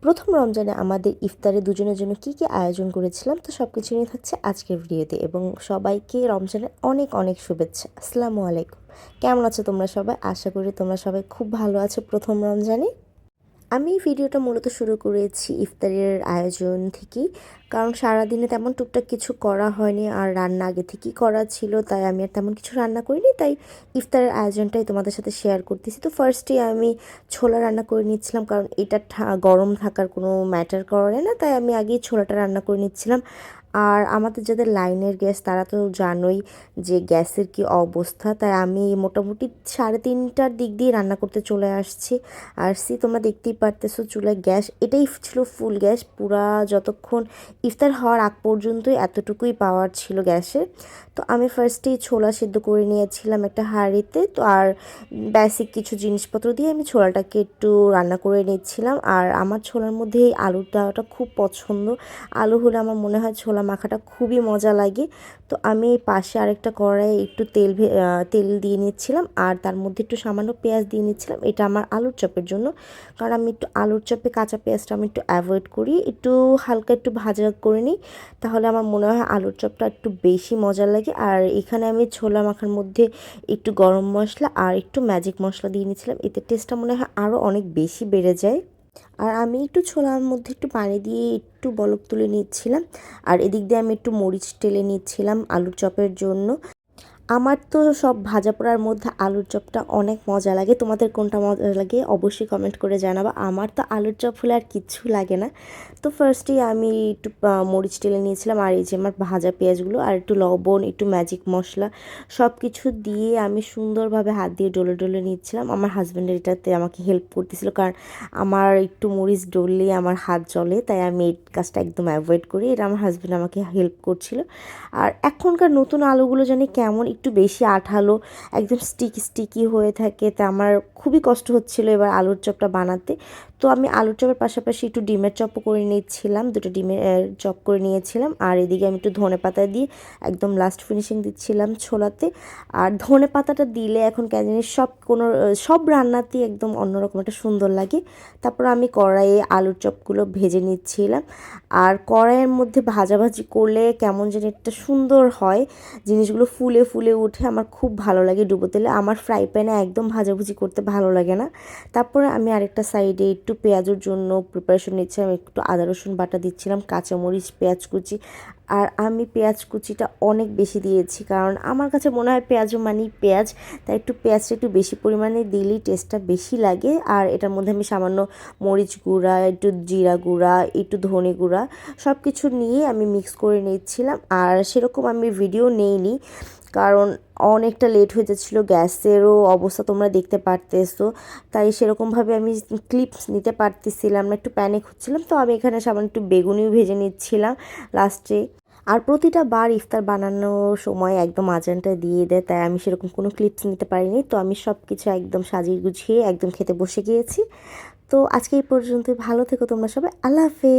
প্রথম রমজানে আমাদের ইফতারে দুজনের জন্য কী কী আয়োজন করেছিলাম তো সব কিছু নিয়ে থাকছে আজকের ভিডিওতে এবং সবাইকে রমজানের অনেক অনেক শুভেচ্ছা। আসসালামু আলাইকুম। কেমন আছো তোমরা সবাই? আশা করি তোমরা সবাই খুব ভালো আছো প্রথম রমজানে। আমি এই ভিডিওটা মূলত শুরু করেছি ইফতারের আয়োজন থেকেই, কারণ সারাদিনে তেমন টুকটাক কিছু করা হয়নি আর রান্না আগে থেকেই করা ছিল, তাই আমি আর তেমন কিছু রান্না করিনি। তাই ইফতারের আয়োজনটাই তোমাদের সাথে শেয়ার করতেছি। তো ফার্স্টে আমি ছোলা রান্না করে নিচ্ছিলাম, কারণ এটা গরম থাকার কোনো ম্যাটার করে না, তাই আমি আগেই ছোলাটা রান্না করে নিচ্ছিলাম। আর আমাদের যাদের লাইনের গ্যাস তারা তো জানোই যে গ্যাসের কি অবস্থা, তাই আমি মোটামুটি 3:30টার দিক দিয়ে রান্না করতে চলে আসছি। তোমরা দেখতেই পারতেছো চুলায় গ্যাস এটাই ছিল ফুল গ্যাস, পুরা যতক্ষণ ইফতার হওয়ার আগ পর্যন্তই এতটুকুই পাওয়ার ছিল গ্যাসের। তো আমি ফার্স্টেই ছোলা সিদ্ধ করে নিয়েছিলাম একটা হাঁড়িতে। তো আর বেসিক কিছু জিনিসপত্র দিয়ে আমি ছোলাটাকে একটু রান্না করে নিচ্ছিলাম। আর আমার ছোলার মধ্যে এই আলুটাটা খুব পছন্দ। আলু হলে আমার মনে হয় ছোলা মাখাটা খুবই মজা লাগে। তো আমি এই পাশে আরেকটা কড়াইয়ে একটু তেল দিয়ে নিচ্ছিলাম আর তার মধ্যে একটু সামান্য পেঁয়াজ দিয়ে নিচ্ছিলাম। এটা আমার আলুর চপের জন্য, কারণ আমি একটু আলুর চপে কাঁচা পেঁয়াজটা আমি একটু অ্যাভয়েড করি, একটু হালকা একটু ভাজা করে নিই, তাহলে আমার মনে হয় আলুর চপটা একটু বেশি মজা লাগে। আর এখানে আমি ছোলা মাখার মধ্যে একটু গরম মশলা আর একটু ম্যাজিক মশলা দিয়ে নিয়েছিলাম, এতে টেস্টটা মনে হয় আরও অনেক বেশি বেড়ে যায়। আর আমি একটু ছোলার মধ্যে একটু পানি দিয়ে একটু বলক তুলে নিচ্ছিলাম। আর এদিক দিয়ে আমি একটু মরিচ টেলে নিচ্ছিলাম আলুর চপের জন্য। আমার তো সব ভাজা পোড়ার মধ্যে আলুর চপটা অনেক মজা লাগে। তোমাদের কোনটা মজা লাগে অবশ্যই কমেন্ট করে জানাবা। আমার তো আলুর চপ হলে আর কিচ্ছু লাগে না। তো ফার্স্টেই আমি একটু মরিচ টেলে নিয়েছিলাম আর এই যে আমার ভাজা পেঁয়াজগুলো আর একটু লবণ একটু ম্যাজিক মশলা সব কিছু দিয়ে আমি সুন্দরভাবে হাত দিয়ে ডলে ডলে নিচ্ছিলাম। আমার হাজব্যান্ডের এটাতে আমাকে হেল্প করতেছিল, কারণ আমার একটু মরিচ ডললে আমার হাত জ্বলে, তাই আমি এই কাজটা একদম অ্যাভয়েড করি। এটা আমার হাজব্যান্ড আমাকে হেল্প করছিল। আর এখনকার নতুন আলুগুলো জানি কেমন একটু বেশি আঠালো, একদম স্টিকি স্টিকি হয়ে থাকে, তা আমার খুবই কষ্ট হচ্ছিল এবার আলুর চপটা বানাতে। তো আমি আলুর চপের পাশাপাশি একটু ডিমের চপও করে নিচ্ছিলাম, দুটো ডিমের চপ করে নিয়েছিলাম। আর এদিকে আমি একটু ধনে পাতা দিয়ে একদম লাস্ট ফিনিশিং দিচ্ছিলাম ছোলাতে। আর ধনে পাতাটা দিলে এখন কেন জানি সব রান্নাতেই একদম অন্যরকম একটা সুন্দর লাগে। তারপর আমি কড়াইয়ে আলুর চপগুলো ভেজে নিচ্ছিলাম। আর কড়াইয়ের মধ্যে ভাজাভাজি করলে কেমন যেন একটা সুন্দর হয়, জিনিসগুলো ফুলে ফুলে উঠে, আমার খুব ভালো লাগে ডুবো তেলে। আমার ফ্রাই প্যানে একদম ভাজাভুজি করতে ভালো লাগে না। তারপরে আমি আরেকটা সাইডে একটু পেঁয়াজের জন্য প্রিপারেশন নিচ্ছিলাম, একটু আদা রসুন বাটা দিচ্ছিলাম, কাঁচামরিচ পেঁয়াজ কুচি। আর আমি পেঁয়াজ কুচিটা অনেক বেশি দিয়েছি, কারণ আমার কাছে মনে হয় পেঁয়াজও মানেই পেঁয়াজ, তাই একটু পেঁয়াজটা একটু বেশি পরিমাণে দিলেই টেস্টটা বেশি লাগে। আর এটার মধ্যে আমি সামান্য মরিচ গুঁড়া একটু জিরা গুঁড়া একটু ধনে গুঁড়া সব কিছু নিয়ে আমি মিক্স করে নিচ্ছিলাম। আর সেরকম আমি ভিডিও নেইনি, কারণ অনেকটা লেট হয়ে যাচ্ছিলো, গ্যাসেরও অবস্থা তোমরা দেখতে পারতেছো, তাই সেরকমভাবে আমি ক্লিপস নিতে পারতেছিলাম না, একটু প্যানিক হচ্ছিলাম। তো আমি এখানে সামান্য একটু বেগুনিও ভেজে নিচ্ছিলাম লাস্টে। আর প্রতিটা বার ইফতার বানানোর সময় একদম আজানটা দিয়ে দেয়, তাই আমি সেরকম কোনো ক্লিপস নিতে পারিনি। তো আমি সব কিছু একদম সাজিয়ে গুছিয়ে একদম খেতে বসে গিয়েছি। তো আজকে এই পর্যন্তই, ভালো থেকো তোমরা সবাই, আল্লাহ হাফেজ।